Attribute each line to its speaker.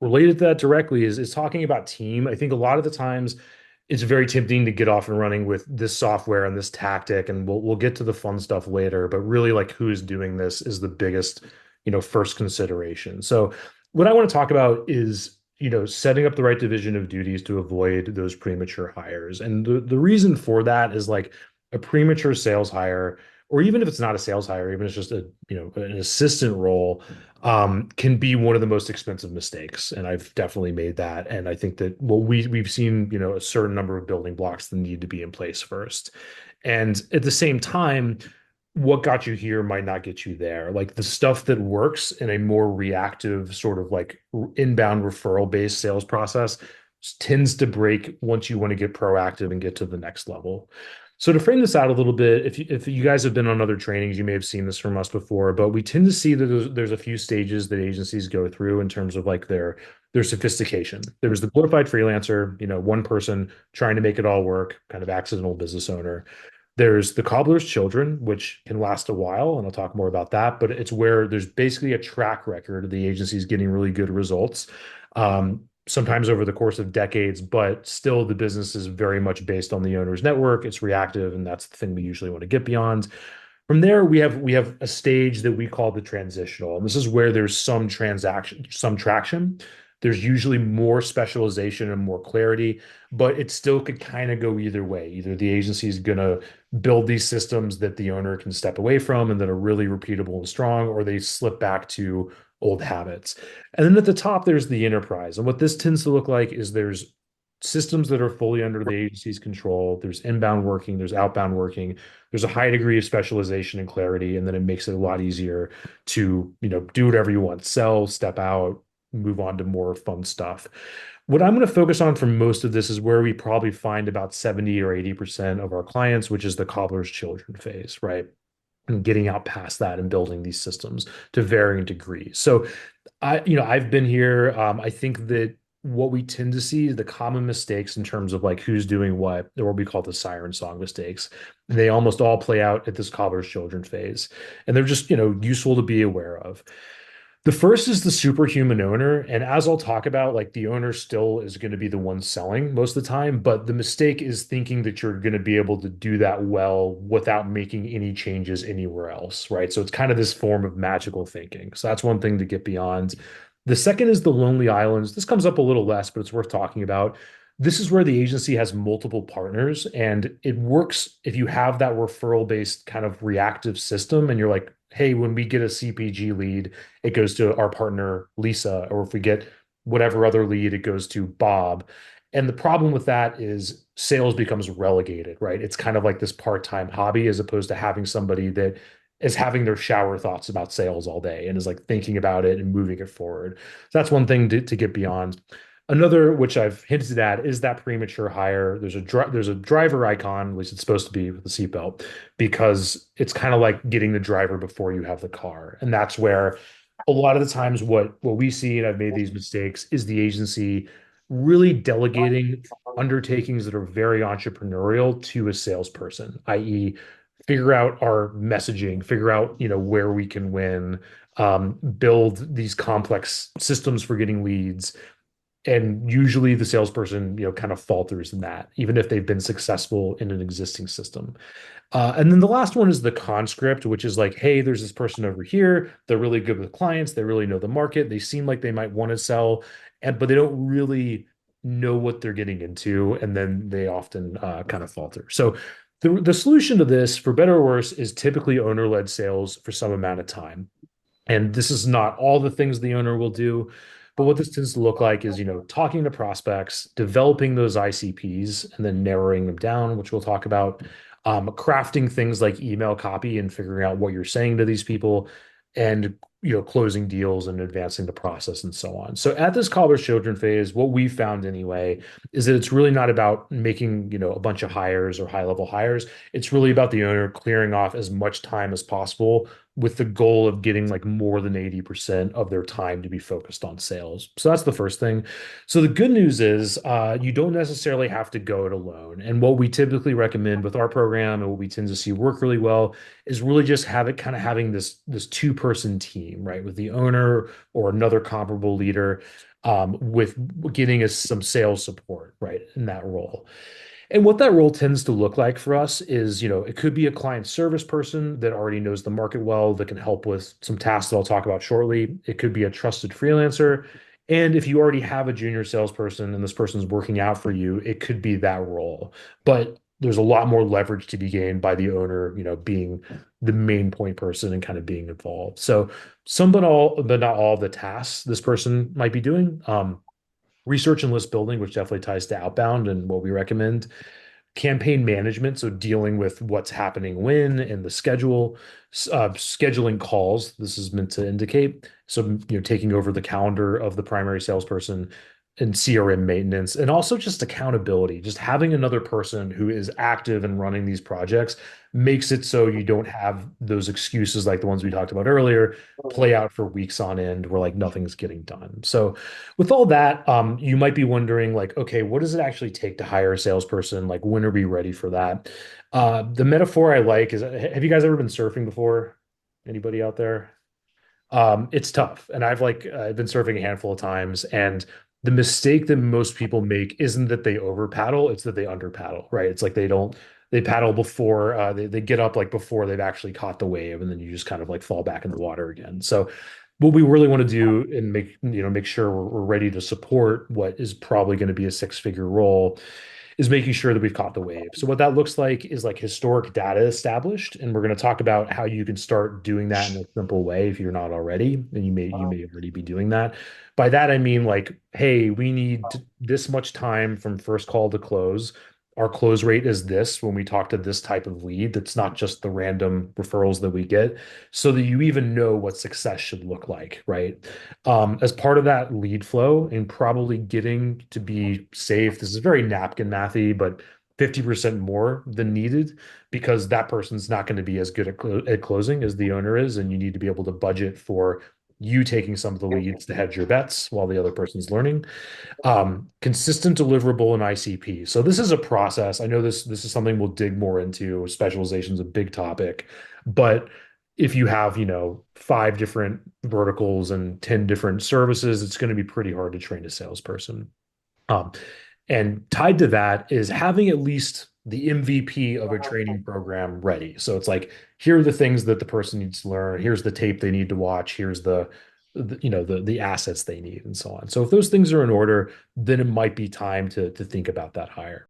Speaker 1: related to that directly is talking about team. I think a lot of the times it's very tempting to get off and running with this software and this tactic, and we'll get to the fun stuff later. But really, like who is doing this is the biggest, first consideration. So what I want to talk about is, setting up the right division of duties to avoid those premature hires. And the reason for that is like a premature sales hire, or even if it's not a sales hire, even if it's just an assistant role, can be one of the most expensive mistakes. And I've definitely made that. And I think that we've seen, a certain number of building blocks that need to be in place first. And at the same time, what got you here might not get you there. Like the stuff that works in a more reactive sort of like inbound referral based sales process tends to break once you want to get proactive and get to the next level. So to frame this out a little bit, if you guys have been on other trainings, you may have seen this from us before, but we tend to see that there's a few stages that agencies go through in terms of like their sophistication. There's the glorified freelancer, one person trying to make it all work, kind of accidental business owner. There's the cobbler's children, which can last a while, and I'll talk more about that, but it's where there's basically a track record of the agencies getting really good results. Sometimes over the course of decades, but still the business is very much based on the owner's network. It's reactive, and that's the thing we usually want to get beyond. From there, we have a stage that we call the transitional, and this is where there's some transaction, some traction. There's usually more specialization and more clarity, but it still could kind of go either way. Either the agency is going to build these systems that the owner can step away from and that are really repeatable and strong, or they slip back to old habits. And then at the top, there's the enterprise. And what this tends to look like is there's systems that are fully under the agency's control. There's inbound working, there's outbound working. There's a high degree of specialization and clarity, and then it makes it a lot easier to, do whatever you want, sell, step out, move on to more fun stuff. What I'm going to focus on for most of this is where we probably find about 70 or 80% of our clients, which is the cobbler's children phase, right? And getting out past that and building these systems to varying degrees. So I've been here. I think that what we tend to see, the common mistakes in terms of like who's doing what, or what we call the siren song mistakes, they almost all play out at this cobbler's children phase. And they're just, useful to be aware of. The first is the superhuman owner. And as I'll talk about, like the owner still is going to be the one selling most of the time. But the mistake is thinking that you're going to be able to do that well without making any changes anywhere else, right? So it's kind of this form of magical thinking. So that's one thing to get beyond. The second is the lonely islands. This comes up a little less, but it's worth talking about. This is where the agency has multiple partners, and it works if you have that referral based kind of reactive system and you're like, hey, when we get a CPG lead, it goes to our partner, Lisa, or if we get whatever other lead, it goes to Bob. And the problem with that is sales becomes relegated, right? It's kind of like this part-time hobby as opposed to having somebody that is having their shower thoughts about sales all day and is like thinking about it and moving it forward. So that's one thing to get beyond. Another, which I've hinted at, is that premature hire. There's a driver icon, at least it's supposed to be with the seatbelt, because it's kind of like getting the driver before you have the car. And that's where a lot of the times what we see, and I've made these mistakes, is the agency really delegating undertakings that are very entrepreneurial to a salesperson, i.e., figure out our messaging, figure out, where we can win, build these complex systems for getting leads. And usually the salesperson, kind of falters in that, even if they've been successful in an existing system. And then the last one is the conscript, which is like, hey, there's this person over here. They're really good with clients. They really know the market. They seem like they might want to sell, but they don't really know what they're getting into. And then they often kind of falter. So the solution to this, for better or worse, is typically owner-led sales for some amount of time. And this is not all the things the owner will do. But what this tends to look like is, talking to prospects, developing those ICPs, and then narrowing them down, which we'll talk about, crafting things like email copy and figuring out what you're saying to these people, and closing deals and advancing the process and so on. So at this cobbler's children phase, what we found anyway is that it's really not about making a bunch of hires or high level hires. It's really about the owner clearing off as much time as possible with the goal of getting like more than 80% of their time to be focused on sales. So that's the first thing. So the good news is you don't necessarily have to go it alone. And what we typically recommend with our program and what we tend to see work really well is really just have it kind of having this two-person team, right? With the owner or another comparable leader, with getting us some sales support, right, in that role. And what that role tends to look like for us is, it could be a client service person that already knows the market well, that can help with some tasks that I'll talk about shortly. It could be a trusted freelancer. And if you already have a junior salesperson and this person's working out for you, it could be that role. But there's a lot more leverage to be gained by the owner, being the main point person and kind of being involved. So some but not all of the tasks this person might be doing. Research and list building, which definitely ties to outbound and what we recommend. Campaign management, so dealing with what's happening when and the schedule, scheduling calls. This is meant to indicate. So, taking over the calendar of the primary salesperson, and CRM maintenance, and also just accountability. Just having another person who is active and running these projects makes it so you don't have those excuses like the ones we talked about earlier play out for weeks on end where like nothing's getting done. So with all that, you might be wondering like, okay, what does it actually take to hire a salesperson? Like, when are we ready for that? The metaphor I like is, have you guys ever been surfing before? Anybody out there? It's tough. And I've been surfing a handful of times, and the mistake that most people make isn't that they over paddle, it's that they under paddle, right? It's like they paddle before they get up like before they've actually caught the wave, and then you just kind of like fall back in the water again. So what we really want to do and make sure we're ready to support what is probably going to be a six-figure role is making sure that we've caught the wave. So what that looks like is like historic data established, and we're going to talk about how you can start doing that in a simple way if you're not already, and you may already be doing that. By that I mean like, hey, we need this much time from first call to close. Our close rate is this when we talk to this type of lead. That's not just the random referrals that we get, so that you even know what success should look like, right? As part of that lead flow and probably getting to be safe, this is very napkin mathy, but 50% more than needed because that person's not going to be as good at closing as the owner is. And you need to be able to budget for you taking some of the leads to hedge your bets while the other person's learning. Consistent deliverable and ICP. So this is a process. I know this is something we'll dig more into. Specialization is a big topic, but if you have, five different verticals and 10 different services, it's going to be pretty hard to train a salesperson. Um, and tied to that is having at least the MVP of a training program ready. So it's like, here are the things that the person needs to learn. Here's the tape they need to watch. Here's the assets they need and so on. So if those things are in order, then it might be time to think about that hire.